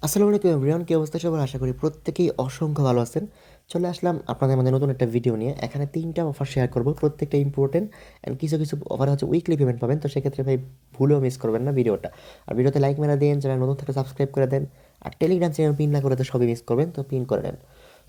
আসসালামু আলাইকুম এভরিওয়ান, কি অবস্থা সবার? আশা করি প্রত্যেকেই অসংখ্য ভালো আছেন। চলে আসলাম আপনাদের মধ্যে নতুন একটা ভিডিও নিয়ে। এখানে ৩টা অফার শেয়ার করব, প্রত্যেকটা ইম্পর্টেন্ট অ্যান্ড কিছু কিছু অফার হচ্ছে উইকলি পেমেন্ট পাবেন। তো সেক্ষেত্রে ভাই ভুলেও মিস করবেন না ভিডিওটা। আর ভিডিওতে লাইক মেরা দেন, চ্যানেল নতুন থাকলে সাবস্ক্রাইব করে দেন। আর টেলিগ্রাম চ্যানেল পিন না করে তো সবই মিস করবেন, তো পিন করে নেন।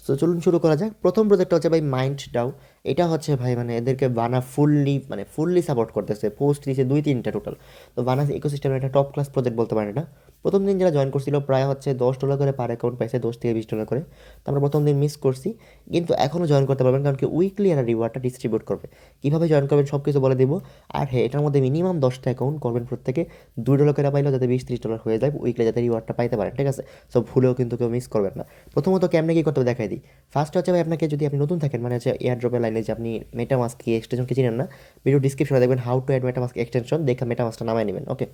তো চলুন শুরু করা যাক। প্রথম প্রজেক্টটা হচ্ছে ভাই মাইন্ড ডাও। এটা হচ্ছে ভাই মানে এদেরকে বানা ফুললি সাপোর্ট করতেছে, পোস্ট দিয়েছে 2-3টা টোটাল। তো বানা ইকোসিস্টেমের একটা টপ ক্লাস প্রজেক্ট বলতে পারেন এটা। প্রথম দিন যারা জয়েন করছিল প্রায় হচ্ছে $10 করে পার অ্যাকাউন্ট পাইছে, $10 থেকে $20 করে। তো আমরা প্রথম দিন মিস করছি, কিন্তু এখনও জয়েন করতে পারবেন, কারণ কি উইকলি এরা রিওয়ার্ডটা ডিস্ট্রিবিউট করবে। কীভাবে জয়েন করবেন সব কিছু বলে দিব। আর হ্যাঁ, এটার মধ্যে মিনিমাম 10টা অ্যাকাউন্ট করবেন, প্রত্যেকে $2 করে পাইলেও যাতে $20-30 হয়ে যায় উইকলি, যাতে রিওয়ার্ডটা পাইতে পারেন, ঠিক আছে? সো ভুলেও কিন্তু কেউ মিস করবেন না। প্রথমত কেমনে কী করতে হবে দেখাই দিই। ফার্স্ট হচ্ছে ভাই, আপনাকে যদি আপনি নতুন থাকেন, মানে হচ্ছে এয়ার ড্রপের লাইনে যে আপনি মেটামাস্ক কি এক্সটেনশনকে চিনেন না, ভিডিও ডিসক্রিপশনে দেখবেন how to add MetaMask extension, দেখে মেটামাস্কটা নামায় নেবেন, ওকে?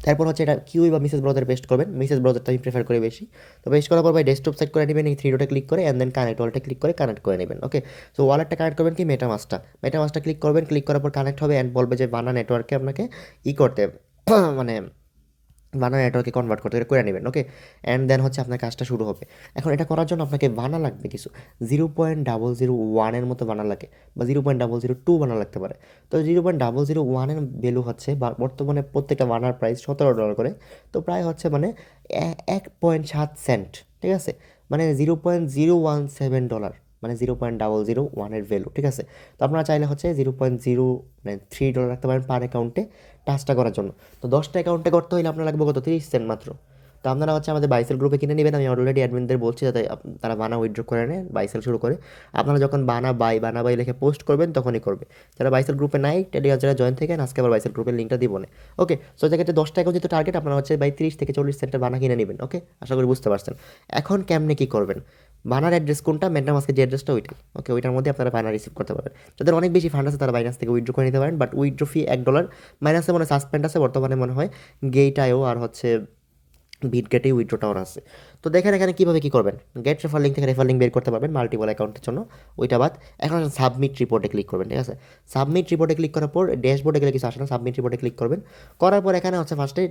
তারপর হচ্ছে এটা কিউই বা মিসেস ব্রাউজারে পেস্ট করবেন। মিসেস ব্রাউজারটা আমি প্রেফার করি বেশি। তো পেস্ট করার পর ভাই ডেস্কটপ সেট করে নেবেন, এই থ্রি ডটে ক্লিক করে, অ্যান্ড দেন কানেক্ট ওয়ালেটে ক্লিক করে কানেক্ট করে নেবেন, ওকে? সো ওয়ালেটটা কানেক্ট করবেন কি মেটামাস্কটা ক্লিক করবেন, ক্লিক করার পর কানেক্ট হবে, অ্যান্ড বলবে যে বানা নেটওয়ার্কে আপনাকে করতে মানে ভানা নেটওয়ার্কে কনভার্ট করতে করে নেবেন, ওকে? অ্যান্ড দেন হচ্ছে আপনার কাজটা শুরু হবে। এখন এটা করার জন্য আপনাকে ভানা লাগবে কিছু 0.001-এর মতো ভানা লাগে, বা 0.002 ভানা লাগতে পারে। তো 0.001-এর ভ্যালু হচ্ছে বর্তমানে প্রত্যেকটা ভানার প্রাইস $17 করে। তো প্রায় হচ্ছে মানে 1.7 সেন্ট, ঠিক আছে? মানে $0.017, মানে 0.001-এর ভ্যালু, ঠিক আছে? তো আপনারা চাইলে হচ্ছে 0.0 মানে $3 রাখতে পারেন পার অ্যাকাউন্টে টাচটা করার জন্য। তো 10টা অ্যাকাউন্টে করতে হলে আপনার লাগবে কত? 30 সেন্ট মাত্র। তো আপনারা হচ্ছে আমাদের বাইসেল গ্রুপে কিনে নেবেন। আমি অলরেডি অ্যাডমিনদের বলছি যাতে তারা বানা উইথড্র করে নেয়, বাইসেল শুরু করে। আপনারা যখন বানা বাই লিখে পোস্ট করবেন তখনই করবে। যারা বাইসেল গ্রুপে নাই, টেলিগ্রাম যারা জয়েন থাকেন, আজকে আবার বাইসেল গ্রুপের লিঙ্কটা দিব না, ওকে? সো জায়গাতে 10টা অ্যাকাউন্ট যেহেতু টার্গেট, আপনারা হচ্ছে 30 থেকে 40 সেন্টের বানা কিনে নেবেন, ওকে? আশা করি বুঝতে পারছেন। এখন কেমনে কী করবেন? বানার অ্যাড্রেস কোনটা? মেটামাস্কের যে অ্যাড্রেসটা ওইটাই, ওকে? ওইটার মধ্যে আপনারা বানা রিসিভ করতে পারবেন। যাদের অনেক বেশি ফান্ড আছে তারা বাইনান্স থেকে উইথড্র করে নিতে পারেন, বাট উইথড্র ফি $1। মাইনাসে মনে সাসপেন্ড আছে বর্তমানে, মনে হয় গেইটায়ও আর হচ্ছে বিটগেটেই উইথড্র টাওয়ার আছে। তো দেখেন এখানে কীভাবে কী করবেন। গেট রেফার লিঙ্ক থেকে রেফার লিঙ্ক বের করতে পারবেন মাল্টিপল অ্যাকাউন্টের জন্য, ওইটা বাদ। এখন সাবমিট রিপোর্টে ক্লিক করবেন, ঠিক আছে? সাবমিট রিপোর্টে ক্লিক করার পর ড্যাশবোর্ডে গেলে কিছু আসে না, সাবমিট রিপোর্টে ক্লিক করবেন। করার পর এখানে হচ্ছে ফার্স্টে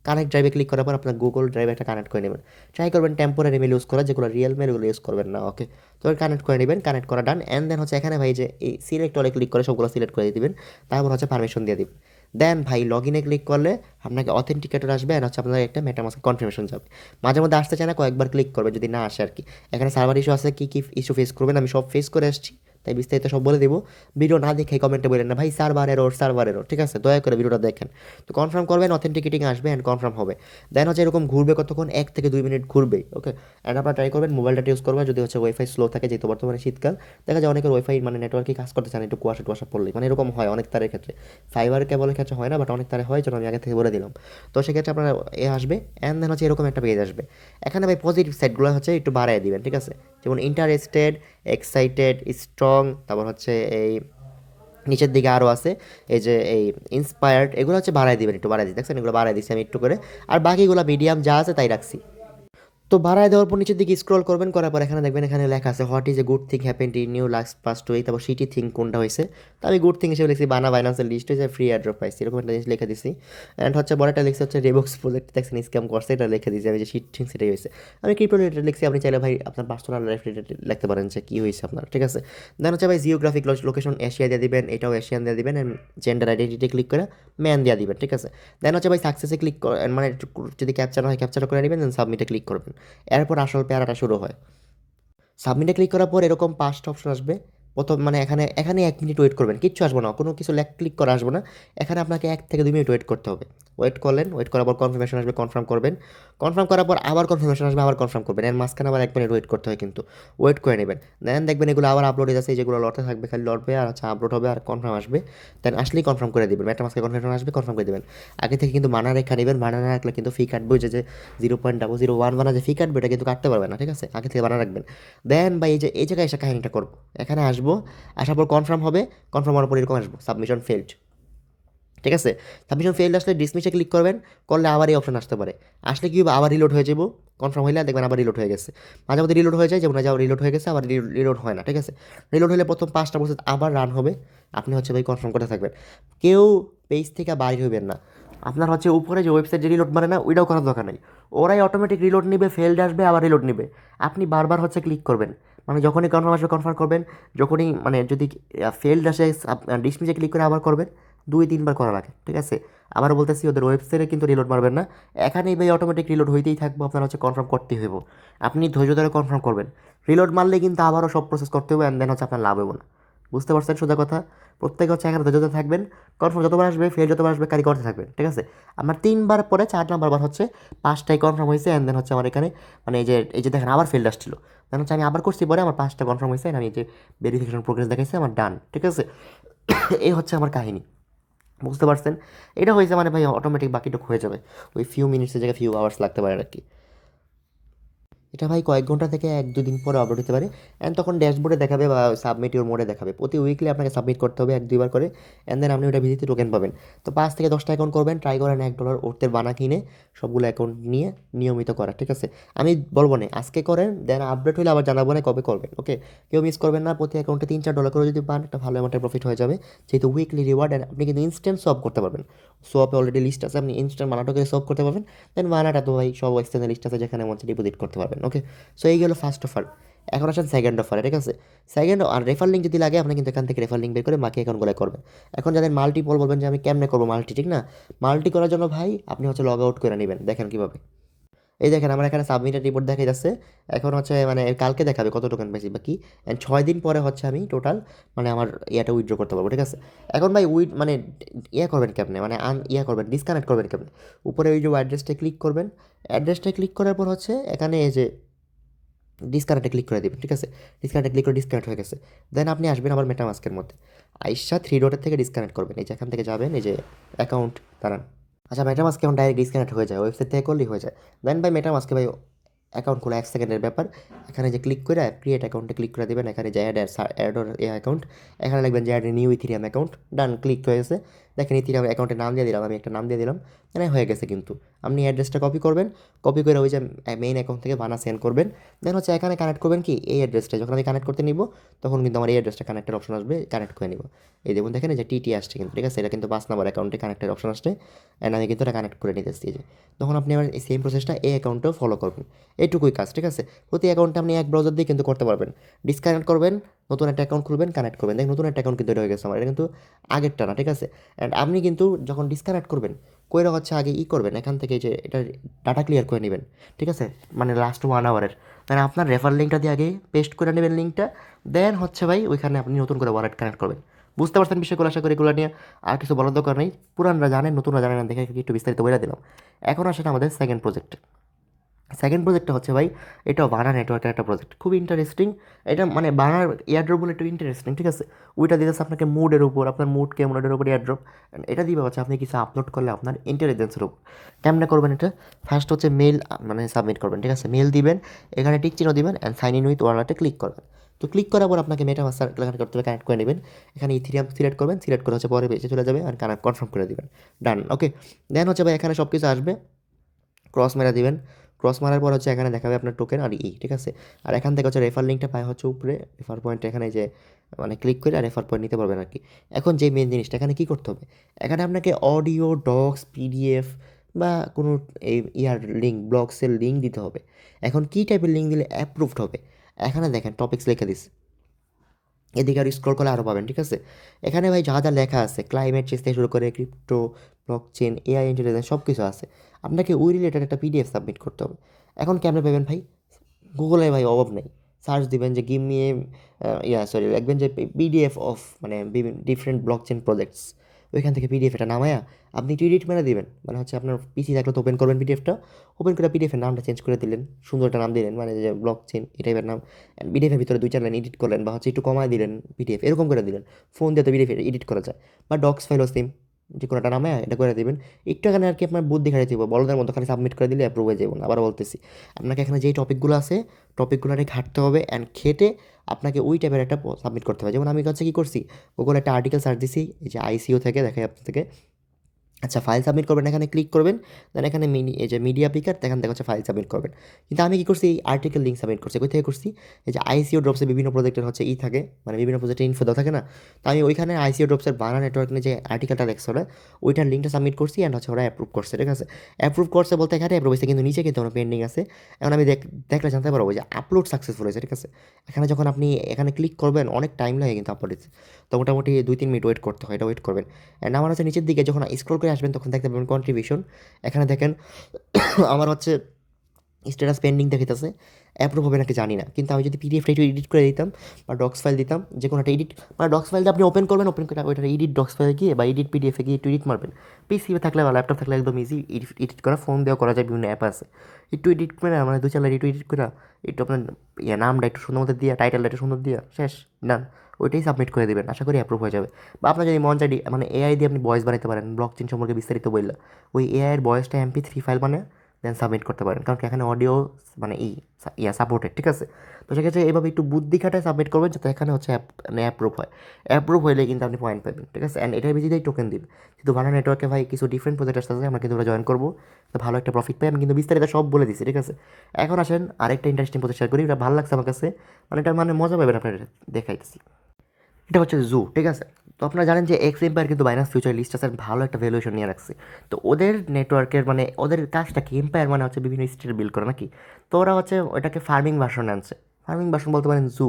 কানেক্ট ড্রাইভে ক্লিক করার পর আপনার গুগল ড্রাইভে একটা কানেক্ট করে নেবেন। ট্রাই করবেন টেম্পোরারি মেল ইউজ করা, যেগুলো রিয়েল মেল ওগুলো ইউজ করবেন না, ওকে? তো কানেক্ট করে নেবেন, কানেক্ট করা ডান। অ্যান্ড দেন হচ্ছে এখানে ভাই যে এই সিলেক্ট অলে ক্লিক করে সবগুলো সিলেক্ট করে দিবেন। তারপর হচ্ছে পারমিশন দিয়ে দিবেন। দেন ভাই লগ ইনে ক্লিক করলে আপনাকে অথেন্টিকেটর আসবে, আর হচ্ছে আপনার একটা মেটামাস্ক কনফার্মেশন যাবে। মাঝে মধ্যে আসতে চায় না, কয়েকবার ক্লিক করবে যদি না আসে আর কি। এখানে সার্ভার ইস্যু আছে, কী কী ইস্যু ফেস করবেন আমি সব ফেস করে আসছি, তাই বিস্তারিত সব বলে দিব। ভিডিও না দেখে কমেন্টে বলেন না ভাই সার্ভার এরর, ঠিক আছে? দয়া করে ভিডিওটা দেখেন। তো কনফার্ম করবেন, অথেন্টিকেটিং আসবে অ্যান্ড কনফার্ম হবে। দেন হচ্ছে এরকম ঘুরবে কতক্ষণ, 1 থেকে 2 মিনিট ঘুরবেই, ওকে? অ্যান্ড আপনারা ট্রাই করবেন মোবাইলটা ইউজ করবেন, যদি হচ্ছে ওয়াইফাই স্লো থাকে, যেহেতু বর্তমানে শীতকাল। দেখা যায় অনেকের ওয়াইফাই মানে নেটওয়ার্কে কাজ করতে চান, একটু কুয়াশা টুয়াশা পড়লেই, মানে এরকম হয় অনেক তারের ক্ষেত্রে। ফাইবার কেবলের ক্ষেত্রে হয় না, বাট অনেক তারে হয়, যেন আমি আগে থেকে বলে দিলাম। তো সেক্ষেত্রে আপনার আসবে, অ্যান্ড দেন হচ্ছে এরকম একটা পেজ আসবে। এখানে ভাই পজিটিভ সাইডগুলো হচ্ছে একটু বাড়ায় দিবেন, ঠিক আছে? যেমন ইন্টারেস্টেড, এক্সাইটেড, স্ট্রং, তারপর হচ্ছে এই নিচের দিকে আরও আছে এই যে এই ইন্সপায়ার্ড, এগুলো হচ্ছে বাড়ায় দিবেন, একটু বাড়ায় দিই, দেখছেন? এগুলো বাড়ায় দিচ্ছি আমি একটু করে। আর বাকিগুলো মিডিয়াম যা আছে তাই রাখছি। তো বাড়ায় দেওয়ার পর নিচের দিকে স্ক্রল করবেন, করার পর এখানে দেখবেন এখানে লেখা আছে what is a good thing happened in new last past week, তারপর সিটি থিং কোনটা হয়েছে। তো আমি গুড থিং হিসেবে লিখছি বানা বাইন্যান্সের লিস্ট হয়েছে ফ্রি এয়ারড্রপ পাইছি, এরকম একটা জিনিস লিখে দিছি। অ্যান্ড হচ্ছে বড়টা লিখছে হচ্ছে রেবক্স প্রজেক্ট দেখছেন স্ক্যাম করছে, এটা লিখে দিয়েছি আমি যে সিটি থিং সেটাই হয়েছে। আমি ক্রিপ্টো রিলেটেড লিখছি, আপনি চাইলে ভাই আপনার পার্সোনাল লাইফ রিলেটেড লিখতে পারেন যে কী হয়েছে আপনার, ঠিক আছে? দেন হচ্ছে ভাই জিওগ্রাফিক লোকেশন এশিয়া দিয়ে দিবেন, এটাও এশিয়ান দিয়ে দিবেন। অ্যান্ড জেন্ডার আইডেন্টিটি ক্লিক করে ম্যান দিয়ে দিবেন, ঠিক আছে? দেন হচ্ছে ভাই সাকসেসে ক্লিক মানে যদি ক্যাপচার হয় ক্যাপচার করে নেবেন, দেন সাবমিটে ক্লিক করবেন। এরপর আসল প্যারাটা শুরু হয়। সাবমিটে ক্লিক করার পর এরকম 5টা অপশন আসবে। প্রথম মানে এখানে এখানে 1 মিনিট ওয়েট করবেন, কিচ্ছু আসবে না, কোনো কিছু ক্লিক করা আসবে না। এখানে আপনাকে 1 থেকে 2 মিনিট ওয়েট করতে হবে। ওয়েট করলেন, ওয়েট করার পর কনফার্মেশন আসবে, কনফার্ম করবেন। কনফার্ম করার পর আবার কনফার্মেশন আসবে, আবার কনফার্ম করবেন। এর মাঝখানে আবার 1 মিনিট ওয়েট করতে হয়, কিন্তু ওয়েট করে নেবেন। দেন দেখবেন এগুলো আবার আপলোড হয়ে যাচ্ছে, যেগুলো লড়তে থাকবে খালি লড়বে, আর হচ্ছে আপলোড হবে আর কনফার্ম আসবে। দেন আসলেই কনফার্ম করে দেবেন, মেটামাস্কে কনফার্মেশন আসবে, কনফার্ম করে দেবেন। আগে থেকে কিন্তু মানা রেখা নেবেন, মানা না রাখলে কিন্তু ফি কাটবে, যে 0.001 বানা যে ফি কাটবে এটা কিন্তু কাটতে পারবে না, ঠিক আছে? আগে থেকে বানা রাখবেন। দেন বা এই জায়গায় এসে কাহিনীটা করবো, এখানে আসবো, আসার পর কনফার্ম হবে, কনফার্ম হওয়ার পর এরকম আসবো সাবমিশন ফেল্ড, ঠিক আছে? সাবমিশন ফেল্ড আসলে ডিসমিসে ক্লিক করবেন, করলে আবার এই অপশন আসতে পারে। আসলে কি হবে, আবার রিলোড হয়ে যাবো। কনফার্ম হইলে দেখবেন আবার রিলোড হয়ে গেছে। মাঝে মধ্যে রিলোড হয়ে যায়, যেমন যাও রিলোড হয়ে গেছে, আবার রিলোড হয় না, ঠিক আছে? রিলোড হলে প্রথম 5টা প্রসেস আবার রান হবে। আপনি হচ্ছে ভাই কনফার্ম করতে থাকবেন। কেউ পেজ থেকে বাইরে হইবেন না। আপনার হচ্ছে উপরে যে ওয়েবসাইট যে রিলোড মারে না ওইটাও করার দরকার নেই, ওরাই অটোমেটিক রিলোড নিবে, ফেলড আসবে আবার রিলোড নিবে। আপনি বারবার হচ্ছে ক্লিক করবেন, মানে যখনই কনফার্ম আসবে কনফার্ম করবেন, যখনই মানে যদি ফেলড আসে ডিসমিসে ক্লিক করে আবার করবেন, 2-3 বার করা লাগে, ঠিক আছে। আবার বলতেছি ওদের ওয়েবসাইটে কিন্তু রিলোড মারবেন না, এখানেই ভাই অটোমেটিক রিলোড হইতেই থাকবো, আপনার হচ্ছে কনফার্ম করতেই হইব। আপনি ধৈর্য ধরে কনফার্ম করবেন, রিলোড মারলে কিন্তু আবারও সব প্রসেস করতে হবে, অ্যান্ড দেন হচ্ছে আপনার লাভ হবে না। বুঝতে পারছেন সোজা কথা? প্রত্যেকে হচ্ছে এখানে ধৈর্য ধরে থাকবেন, কনফার্ম যতবার আসবে ফেল যতবার আসবে কারি করতে থাকবেন, ঠিক আছে। আমার 3 বার পরে 4 নম্বর বার হচ্ছে 5টাই কনফার্ম হয়েছে, অ্যান্ড দেন হচ্ছে আমার এখানে মানে এই যে দেখেন আবার ফেল্ড আসছিল, দেন হচ্ছে আমি আবার করছি, পরে আমার 5টা কনফার্ম হয়েছে, আমি এই যে ভেরিফিকেশন প্রোগ্রেস দেখাইছে আমার ডান, ঠিক আছে। এই হচ্ছে আমার কাহিনী, বুঝতে পারছেন? এটা হয়েছে মানে ভাই অটোমেটিক বাকিটুক হয়ে যাবে, ওই ফিউ মিনিটসের জায়গায় ফিউ আওয়ার্স লাগতে পারে আর কি। এটা ভাই কয়েক ঘন্টা থেকে 1-2 দিন পরে আপলোড হতে পারে, অ্যান্ড তখন ড্যাশবোর্ডে দেখাবে বা সাবমিট ইউর মোডে দেখাবে। প্রতি উইকলি আপনাকে সাবমিট করতে হবে 1-2 বার করে, অ্যান্ড দেন আপনি ওটা ভিত্তিতে টোকেন পাবেন। তো 5 থেকে 10টা অ্যাকাউন্ট করবেন, ট্রাই করেন $1 ওর বানা কিনে সবগুলো অ্যাকাউন্ট নিয়ে নিয়মিত করা, ঠিক আছে। আমি বলবো না আজকে করেন, দেন আপডেট হলে আবার জানাবো না কবে করবেন, ওকে। কেউ মিস করবেন না, প্রতি অ্যাকাউন্টে $3-4 করে যদি পান একটা ভালো অ্যামাউন্টের প্রফিট হয়ে যাবে, যেহেতু উইকলি রিওয়ার্ড, অ্যান্ড আপনি কিন্তু ইনস্ট্যান্ট সব করতে পারবেন। সোয়াপে অলরেডি লিস্ট আছে, আপনি ইনস্ট্যান্ট মানাটো করে সব করতে পারবেন, দেন মানাটা তো ভাই সব এক্সচেঞ্জের লিস্ট আছে যেখানে মধ্যে ডিপোজিট করতে পারবেন, ওকে। সো এই গেল ফার্স্ট অফার। এখন আসেন সেকেন্ড অফারে, ঠিক আছে। সেকেন্ড আর রেফার লিঙ্ক যদি লাগে আপনি কিন্তু এখান থেকে রেফার লিঙ্ক বের করে বাকি অ্যাকাউন্টগুলো করবেন। এখন যাদের মাল্টিপল বলবেন যে আমি কেমনে করবো মাল্টি, ঠিক না? মাল্টি করার জন্য ভাই আপনি হচ্ছে লগ আউট করে নেবেন, দেখেন কীভাবে। এই দেখেন আমার এখানে সাবমিটেড রিপোর্ট দেখাই যাচ্ছে, এখন হচ্ছে মানে কালকে দেখাবে কত টোকেন পাইছি বাকি, অ্যান্ড 6 দিন পরে হচ্ছে আমি টোটাল মানে আমার ইয়াটা উইথড্র করতে পারবো, ঠিক আছে। এখন ভাই মানে ইয়া করবেন কেমনে, মানে ইয়া করবেন ডিসকানেক্ট করবেন কেমনে? উপরে ওই যে অ্যাড্রেসটা ক্লিক করবেন, অ্যাড্রেসটা ক্লিক করার পর হচ্ছে এখানে এই যে ডিসকানেক্টে ক্লিক করে দেবেন, ঠিক আছে। ডিসকানেক্টে ক্লিক করে ডিসকানেক্ট হয়ে গেছে, দেন আপনি আসবেন আবার মেটামাস্কের মধ্যে, আইসা 3 ডটের থেকে ডিসকানেক্ট করবেন, এই যে এখান থেকে যাবেন এই যে অ্যাকাউন্ট দাঁড়ান। আচ্ছা মেটামাস্ক কেমন ডাইরেক্ট ডিসকানেক্ট হয়ে যায়, ওয়েবসাইট থেকে করলেই হয়ে যায়। দেন ভাই মেটামাস্কে ভাই অ্যাকাউন্ট খোলা 1 সেকেন্ডের ব্যাপার। এখানে যে ক্লিক করে ক্রিয়েট অ্যাকাউন্টে ক্লিক করে দেবেন, এখানে যে অ্যাড এ অ্যাকাউন্ট, এখানে লিখবেন যে অ্যাড নিউ ইথিরিয়াম অ্যাকাউন্ট, ডান ক্লিক হয়ে গেছে। দেখেন ইথিরিয়াম অ্যাকাউন্টের নাম দিয়ে দিলাম, আমি একটা নাম দিয়ে দিলাম, মানে হয়ে গেছে কিন্তু। আপনি অ্যাড্রেসটা কপি করবেন, কপি করে ওই যে মেইন অ্যাকাউন্ট থেকে বানা সেন্ড করবেন, দেন হচ্ছে এখানে কানেক্ট করবেন কি এই অ্যাড্রেসটা, যখন আমি কানেক্ট করতে নিব তখন কিন্তু আমার এই অ্যাড্রেসটা কানেক্টের অপশন আসবে, কানেক্ট করে নিব। এই দেখুন দেখেন এই যে টিটি আসছে কিন্তু, ঠিক আছে, এটা কিন্তু 5 নম্বর অ্যাকাউন্টে কানেক্টের অপশন আসছে, অ্যান্ড আমি কিন্তু এটা কানেক্ট করে নিতেছি এই যে। তখন আপনি আমার এই সেম প্রসেসটা এই অ্যাকাউন্টেও ফলো করবেন, এইটুকুই কাজ, ঠিক আছে। প্রতি অ্যাকাউন্টে আপনি এক ব্রাউজার দিয়ে কিন্তু করতে পারবেন। ডিসকানেক্ট করবেন, নতুন একটা অ্যাকাউন্ট খুলবেন, কানেক্ট করবেন, দেখেন নতুন একটা অ্যাকাউন্ট কিন্তু হয়ে গেছে আমার, এটা কিন্তু আগেরটা না, ঠিক আছে। অ্যান্ড আপনি কিন্তু যখন ডিসকানেক্ট করবেন কইরা হচ্ছে আগে করবেন এখান থেকে যে এটা ডাটা ক্লিয়ার করে নেবেন, ঠিক আছে, মানে লাস্ট 1 আওয়ারের। দেন আপনার রেফার লিঙ্কটা দিয়ে আগে পেস্ট করে নেবেন লিঙ্কটা, দেন হচ্ছে ভাই ওইখানে আপনি নতুন করে ওয়ালেট কানেক্ট করবেন। বুঝতে পারছেন বিষয়গুলো? আশা করি এগুলো নিয়ে আর কিছু বলার দরকার নেই, পুরানরা জানেন নতুনরা জানেন না দেখে একটু বিস্তারিত বলে দিলাম। এখন আসেন আমাদের সেকেন্ড প্রজেক্টে। সেকেন্ড প্রজেক্টটা হচ্ছে ভাই এটাও বানা নেটওয়ার্কের একটা প্রজেক্ট, খুব ইন্টারেস্টিং। এটা মানে বানার এয়ারড্রপ বলে একটু ইন্টারেস্টিং, ঠিক আছে। ওইটা দিতেছে আপনাকে মুডের উপর, আপনার মুড কেমন এটার উপর এয়ারড্রপ। এটা দিবে হচ্ছে আপনি কিছু আপলোড করলে আপনার ইন্টেলিজেন্সের উপর। কেমনে করবেন এটা? ফার্স্ট হচ্ছে মেল মানে সাবমিট করবেন, ঠিক আছে। মেল দিবেন, এখানে টিক চিহ্ন দিবেন, অ্যান্ড সাইন ইন উইথ ওয়ালেটে ক্লিক করবেন। তো ক্লিক করার পর আপনাকে মেটামাস্ক কানেক্ট করতে হবে, কানেক্ট করে নেবেন। এখানে ইথিরিয়াম সিলেক্ট করবেন, সিলেক্ট করে হচ্ছে পরে পেজে চলে যাবে আর কানেক্ট কনফার্ম করে দিবেন, ডান, ওকে। দেন হচ্ছে ভাই এখানে সব কিছু আসবে, ক্রস মেরা দিবেন। ক্রস মারার পর হচ্ছে এখানে দেখাবে আপনার টোকেন আর ঠিক আছে। আর এখান থেকে হচ্ছে রেফার লিঙ্কটা পায় হচ্ছে উপরে, রেফার পয়েন্ট এখানে যে মানে ক্লিক করে আর রেফার পয়েন্ট নিতে পারবেন আর কি। এখন যে মেন জিনিসটা এখানে কী করতে হবে, এখানে আপনাকে অডিও, ডক্স, পিডিএফ বা কোনো এই লিঙ্ক, ব্লগসের লিঙ্ক দিতে হবে। এখন কী টাইপের লিঙ্ক দিলে অ্যাপ্রুভড হবে, এখানে দেখেন টপিক্স লিখে দিস, এদিকে আর স্ক্রল করলে আরও পাবেন, ঠিক আছে। এখানে ভাই যা যা লেখা আছে ক্লাইমেট চেঞ্জ থেকে শুরু করে ক্রিপ্টো, ব্লকচেন, এআই ইন্টেলিজেন্স সব কিছু আছে। আপনাকে ওই রিলেটেড একটা পিডিএফ সাবমিট করতে হবে। এখন কেমনে পাবেন ভাই? গুগলে ভাই অভাব নেই, সার্চ দিবেন যে গিভ মি সরি লিখবেন যে পিডিএফ অফ মানে ডিফারেন্ট ব্লকচেন প্রজেক্টস, ওইখান থেকে পিডিএফ এটা নামায়া আপনি একটু এডিট মেরে দিবেন, মানে হচ্ছে আপনার পিসি থাকলে তো ওপেন করবেন পিডিএফটা, ওপেন করে পিডিএফের নামটা চেঞ্জ করে দিলেন, সুন্দর একটা নাম দিলেন, মানে যে ব্লকচেন এই টাইপের নাম। পিডিএফের ভিতরে 2-4 লাইন এডিট করলেন বা হচ্ছে একটু কমায় দিলেন পিডিএফ, এরকম করে দিলেন। ফোন দিয়ে তো পিডিএফ এডিট করা যায়, বা ডক্স ফাইলও সেম, যে কোনো একটা নামে এটা করে দেবেন। একটু এখানে আর কি আপনার বুদ্ধি খাটাই দিব, বড়দের মতো খালি সাবমিট করে দিলে অ্যাপ্রুভ হয়ে যাবেন। আবার বলতেছি আপনাকে এখানে যেই টপিকগুলো আছে টপিকগুলো ঘাঁটতে হবে, অ্যান্ড খেটে আপনাকে ওই টাইপের একটা সাবমিট করতে হবে। যেমন আমি হচ্ছে কী করছি, গুগলে একটা আর্টিকেল সার্চ দিছি, এই যে আইসিও থেকে দেখাই আপনাদেরকে, আচ্ছা, ফাইল সাবমিট করবেন, এখানে ক্লিক করবেন। দেন এখানে এই যে মিডিয়া পিকার, এখান থেকে হচ্ছে ফাইল সাবমিট করবেন। কিন্তু আমি কি করছি, এই আর্টিকেল লিঙ্ক সাবমিট করছি। কোথা থেকে করছি? এই যে আইসিও ড্রপসে বিভিন্ন প্রজেক্টের হচ্ছে থাকে, মানে বিভিন্ন প্রজেক্টের ইনফো দেওয়া থাকে না? তো আমি ওইখানে আইসিও ড্রপসের বানা নেটওয়ার্ক নিয়ে যে আর্টিকেলটা দেখছে ওরা, ওইটার লিঙ্কটা সাবমিট করছি অ্যান্ড হচ্ছে ওরা অ্যাপ্রুভ করছে, ঠিক আছে? অ্যাপ্রুভ করছে বলতে এখানে অ্যাপ্রুভ হয়েছে, কিন্তু নিচে কিন্তু আমার পেন্ডিং আছে। এখন আমি দেখলে জানতে পারবো যে আপলোড সাকসেসফুল হয়েছে, ঠিক আছে? এখানে যখন আপনি এখানে ক্লিক করবেন অনেক টাইম লাগে কিন্তু আপলোড দিতে। তো মোটামুটি 2-3 মিনিট ওয়েট করতে হয়, এটা ওয়েট করবেন। অ্যান্ড আমার হচ্ছে নিচের দিকে যখন স্ক্রল করে আসবেন তখন দেখতে পাবেন কন্ট্রিবিউশন। এখানে দেখেন আমার হচ্ছে স্ট্যাটাস পেন্ডিং দেখাইতেছে। অ্যাপ্রুভ হবে নাকি জানি না, কিন্তু আমি যদি পিডিএফটা একটু এডিট করে দিতাম বা ডক্স ফাইল দিতাম, যে কোনো একটা এডিট, মানে ডক্স ফাইলটা আপনি ওপেন করবেন, ওপেন করে ওইটা এডিট ডক্স ফাইলে গিয়ে বা এডিট পিডিএফে গিয়ে একটু এডিট মারবেন। পিসি থাকলে বা ল্যাপটপ থাকলে একদম ইজি এডিট করা, ফোন দেওয়া করা যায়, বিভিন্ন অ্যাপ আছে। একটু এডিট করে মানে 2-4 লাইন একটু এডিট করে একটু আপনার নামটা একটু সুন্দর মতো দিয়ে, টাইটেলটা একটু সুন্দর দিয়ে শেষ, ডান। ওইটাই সাবমিট করে দেবেন, আশা করি অ্যাপ্রুভ হয়ে যাবে। বা আপনার যদি মন চাই মানে এআই দিয়ে আপনি ভয়েস বানাতে পারেন, ব্লক চেন সম্পর্কে বিস্তারিত বললে ওই এআই এর ভয়েসটা MP3 ফাইল মানে দেন সাবমিট করতে পারেন, কারণ কি এখানে অডিও মানে সাপোর্টেড, ঠিক আছে? তো সেক্ষেত্রে এইভাবে একটু বুদ্ধি খাটায় সাবমিট করবেন, যাতে এখানে হচ্ছে মানে অ্যাপ্রুভ হয়। অ্যাপ্রুভ হলে কিন্তু আপনি পয়েন্ট পাবেন, ঠিক আছে? অ্যান্ড এটার বেশি টোকেন দিবে। কিন্তু ভালো নেটওয়ার্কে ভাই কিছু ডিফারেন্ট প্রজেক্ট আসতে আমরা কিন্তু ওরা জয়েন করবো, তো ভালো একটা প্রফিট পাই। আমি কিন্তু বিস্তারিত সব বলে দিচ্ছি, ঠিক আছে? এখন আসেন আরেকটা ইন্টারেস্টিং প্রজেক্ট শেয়ার করি, এটা ভালো লাগছে আমার কাছে, মানে এটা মানে মজা পাবেন আপনার, দেখাইতেছি। এটা হচ্ছে জু, ঠিক আছে? তো আপনারা জানেন যে এক্স এম্পায়ার কিন্তু বাইনান্স ফিউচার লিস্টের ভালো একটা ভ্যালুয়েশন নিয়ে রাখছে। তো ওদের নেটওয়ার্কের মানে ওদের কাজটা কি, এম্পায়ার মানে হচ্ছে বিভিন্ন স্টেট বিল্ড করে নাকি? তো ওরা হচ্ছে ওটাকে ফার্মিং ভার্সন আনছে। ফার্মিং ভার্সন বলতে পারেন জু।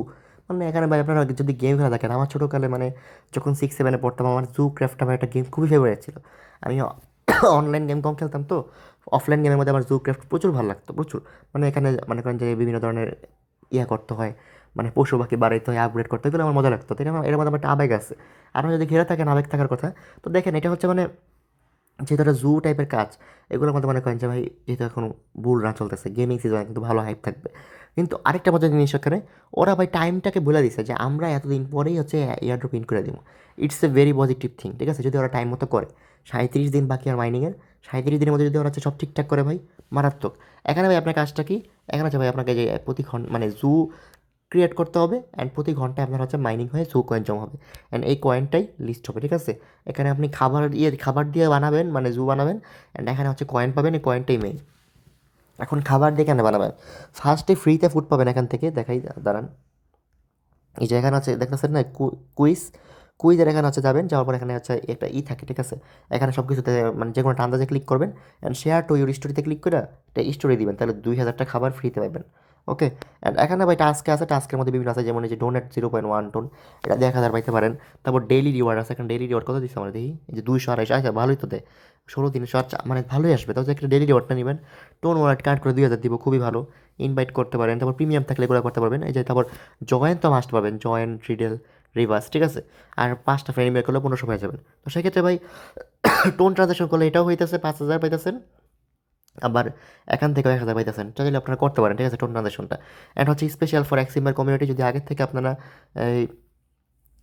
মানে এখানে ভাই আপনারা যদি গেম খেলা দেখেন, আমার ছোটোকালে মানে যখন 6-7 পড়তাম, আমার জু ক্রাফট আমার একটা গেম খুবই ফেভারিট ছিল। আমি অনলাইন গেম কম খেলতাম, তো অফলাইন গেমের মধ্যে আমার জু ক্রাফট প্রচুর ভালো লাগতো, প্রচুর। মানে এখানে মনে করেন যে বিভিন্ন ধরনের করতে হয়, মানে পশু পাখি বাড়াইতে হয়, আপগ্রেড করতে হয়, এগুলো আমার মজা লাগতো। তো এর মধ্যে আমার একটা আবেগ আছে। আপনারা যদি ঘেরা থাকেন আবেগ থাকার কথা, তো দেখেন এটা হচ্ছে মানে যেহেতু একটা জু টাইপের কাজ, এগুলোর মধ্যে মনে করেন যে ভাই যেহেতু এখন বুল রান চলতেছে, গেমিং সিজনে কিন্তু ভালো হাইপ থাকবে। কিন্তু আরেকটা মজার জিনিস ওখানে, ওরা ভাই টাইমটাকে বলে দিছে যে আমরা এতদিন পরেই হচ্ছে এয়ারড্রপ ইন করে দিব। It's a very positive thing, ঠিক আছে? যদি ওরা টাইম মতো করে, 37 দিন বাকি আর মাইনিংয়ের, 37 দিনের মধ্যে যদি ওরা হচ্ছে সব ঠিকঠাক করে ভাই, মারাত্মক। এখানে ভাই আপনার কাজটা কি? এখানে হচ্ছে ভাই আপনাকে যে প্রতি মানে জু ক্রিয়েট করতে হবে, অ্যান্ড প্রতি ঘন্টায় আপনার হচ্ছে মাইনিং হয়ে জু কয়েন জমা হবে, অ্যান্ড এই কয়েনটাই লিস্ট হবে, ঠিক আছে? এখানে আপনি খাবার দিয়ে বানাবেন, মানে জু বানাবেন, অ্যান্ড এখানে হচ্ছে কয়েন পাবেন, এই কয়েনটাই মেইন। এখন খাবার দিয়ে কেন বানাবেন? ফার্স্টে ফ্রিতে ফুড পাবেন এখান থেকে, দেখাই দাঁড়ান। এই যে এখানে আছে দেখতেছেন না, কুইজ, কুইজের এখানে হচ্ছে যাবেন, যাওয়ার পর এখানে হচ্ছে একটা থাকে, ঠিক আছে? এখানে সব কিছুতে মানে যে কোনো একটা আন্দাজে ক্লিক করবেন, অ্যান্ড শেয়ার টু ইউর স্টোরিতে ক্লিক করে একটা স্টোরি দিবেন, তাহলে 2000টা খাবার ফ্রিতে পাবেন। ওকে, অ্যান্ড এখানে ভাই টাস্কে আছে, টাস্কের মধ্যে বিভিন্ন আছে, যেমন এই যে ডোনেট 0.1 টোন, এটা 1000 পাইতে পারেন। তারপর ডেইলি রিওয়ার্ড আছে, এখানে ডেইলি রিওয়ার্ড কত দিচ্ছে আমরা দেখি, এই যে 228, আচ্ছা ভালোই তো দেয়। 16 দিন মানে ভালোই আসবে, তাহলে একটা ডেইলি রিওয়ার্ডটা নেবেন। টোন ওয়ালেট কার্ড করে 2000 দিব, খুবই ভালো। ইনভাইট করতে পারেন, তারপর প্রিমিয়াম থাকলে এগুলো করতে পারবেন। এই যে তারপর জয়েন তো মাস্ট পাবেন, জয়েন রিডেল রিভার্স, ঠিক আছে? আর 5টা ফ্রেন্ড বের করলে 1500 হয়ে যাবেন। তো সেক্ষেত্রে ভাই টোন ট্রানজাকশন করলে এটাও হইতেছে 5000 পাইতেছেন, আবার এখান থেকেও 1000 পাইতেছেন, চাইলে আপনারা করতে পারেন, ঠিক আছে? টোন ট্রানজাকশনটা অ্যান্ড হচ্ছে স্পেশাল ফর এক্সিম্বার কমিউনিটি, যদি আগের থেকে আপনারা এই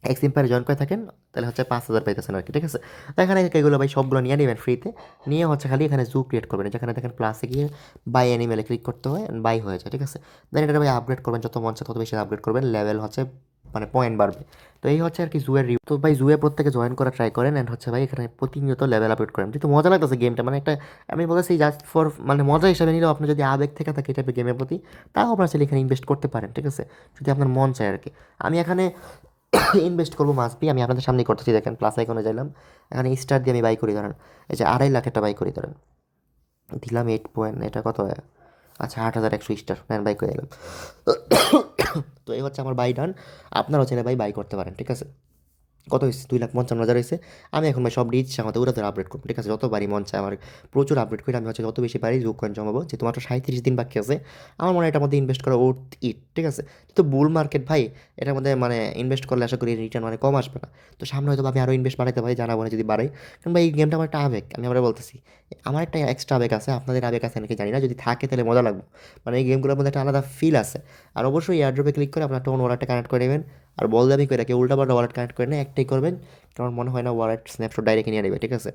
এক্সিম্পায়ারে জয়েন করে থাকেন, তাহলে হচ্ছে 5000 পাইতেছেন আর কি, ঠিক আছে? তো এখানে এগুলো ভাই সবগুলো নিয়ে নেবেন ফ্রিতে, নিয়ে হচ্ছে খালি এখানে জু ক্রিয়েট করবেন, যেখানে দেখেন প্লাসে গিয়ে বাই অ্যানিমেলে ক্লিক করতে হয়, বাই হয়ে যায়, ঠিক আছে? দেন এটা ভাই আপগ্রেড করবেন, যত মন চায় তত বেশি আপগ্রেড করবেন, লেভেল হচ্ছে মানে পয়েন্ট বাড়বে। তো এই হচ্ছে আর কি জুয়ের রিভিউ। তো ভাই জুয়ে প্রত্যেকে জয়েন করা ট্রাই করেন, অ্যান্ড হচ্ছে ভাই এখানে প্রতিনিয়ত লেভেল আপডেট করেন, যেহেতু মজা লাগতেছে গেমটা, মানে একটা আমি বলতেছি জাস্ট ফর মানে মজা হিসাবে নিলেও, আপনার যদি আবেগ থেকে থাকে এই টাইপের গেমের প্রতি, তাও আপনার চাইলে এখানে ইনভেস্ট করতে পারেন, ঠিক আছে? যদি আপনার মন চায় আর কি। আমি এখানে ইনভেস্ট করবো মাস্ট বি, আমি আপনাদের সামনে করতেছি, দেখেন প্লাস আইকনে যাইলাম, এখানে স্টার দিয়ে আমি বাই করি, ধরেন এই যে 2.5 লাখ একটা বাই করি, ধরেন দিলাম 8 পয়েন্ট, এটা কত হয়? আচ্ছা 8100 স্টার, নেন বাই করে দিলাম। তো এই হচ্ছে আমার বাই ডান। আপনারাও চাইলে বাই করতে পারেন, ঠিক আছে? কত হয়েছে? 2,55,000 হয়েছে। আমি এখন ভাই সব রিচ আমাদের ওরা আপডেট করবো, ঠিক আছে? যতবারই মন চায় আমার প্রচুর আপডেট করে, আমি হচ্ছে যত বেশি পারি জুক কয়েন জমাবো, যেহেতু মাত্র 37 দিন বাকি আছে। আমার মনে হয় এটার মধ্যে ইনভেস্ট করা ওর্থ ইট, ঠিক আছে? তো বুল মার্কেট ভাই, এটার মধ্যে মানে ইনভেস্ট করলে আশা করি রিটার্ন মানে কম আসবে না। তো সামনে হয়তো আমি আরও ইনভেস্ট বাড়াইতে পারি, জানাবো না যদি বাড়াই, কারণ ভাই এই গেমটা আমার একটা আবেগ, আমি আবার বলতেছি আমার একটা এক্সট্রা আবেগ আছে, আপনাদের আবেগ আছে নাকি জানি না, যদি থাকে তাহলে মজা লাগবে। মানে এই গেমগুলোর মধ্যে একটা আলাদা ফিল আছে। আর অবশ্যই এয়ারড্রপে ক্লিক করে আপনার টোন ওয়ালেটটা কানেক্ট করে নেবেন। আর বল দাবি করে কেউ উল্টা পাল্টা ওয়ালেট কানেক্ট করে না, একটাই করবেন, কারণ মনে হয় না ওয়ালেট স্ন্যাপশট ডাইরেক্ট নিয়ে নেবে, ঠিক আছে?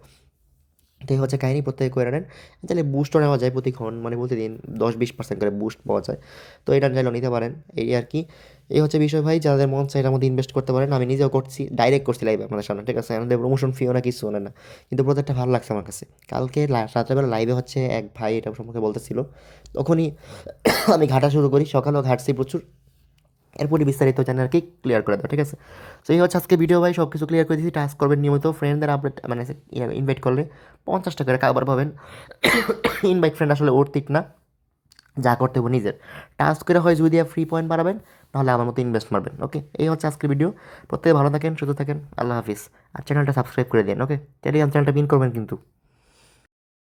তো এই হচ্ছে কাহিনী, প্রত্যেকে করে নেন। চাইলে বুস্টও নেওয়া যায় প্রতিক্ষণ, মানে প্রতিদিন 10-20% করে বুস্ট পাওয়া যায়। তো এটা চাইলেও নিতে পারেন, এই আর কি। এই হচ্ছে বিষয় ভাই, যাদের মন চাই এটার মধ্যে ইনভেস্ট করতে পারেন। আমি নিজেও করছি, ডাইরেক্ট করছি লাইভে আপনাদের সামনে, ঠিক আছে? আমাদের প্রমোশন ফিও না, কিছু না, কিন্তু প্রজেক্টটা ভালো লাগছে আমার কাছে। কালকে রাত্রেবেলা লাইভে হচ্ছে এক ভাই এটা সম্পর্কে বলতেছিল, তখনই আমি ঘাটা শুরু করি, সকালেও ঘাটছি প্রচুর। এরপরই বিস্তারিত জানি আর কি, ক্লিয়ার করে দাও, ঠিক আছে? তো এই হচ্ছে আজকে ভিডিও ভাই, সব কিছু ক্লিয়ার করে দিচ্ছি। টাস্ক করবেন নিয়মিত, ফ্রেন্ডদের আপডেট মানে ইনভাইট করলে 50 টাকা করে কাবার পাবেন। ইনভাইট ফ্রেন্ড আসলে অর্থিক না, যা করতে হবে নিজের টাস্ক করে হয় যদি ফ্রি পয়েন্ট বাড়াবেন, নাহলে আমার মতো ইনভেস্ট মারবেন। ওকে, এই হচ্ছে আজকের ভিডিও। প্রত্যেকে ভালো থাকেন, সুস্থ থাকেন, আল্লাহ হাফিজ। আর চ্যানেলটা সাবস্ক্রাইব করে দিন। ওকে, টেলিগ্রাম চ্যানেলটা পিন করবেন কিন্তু।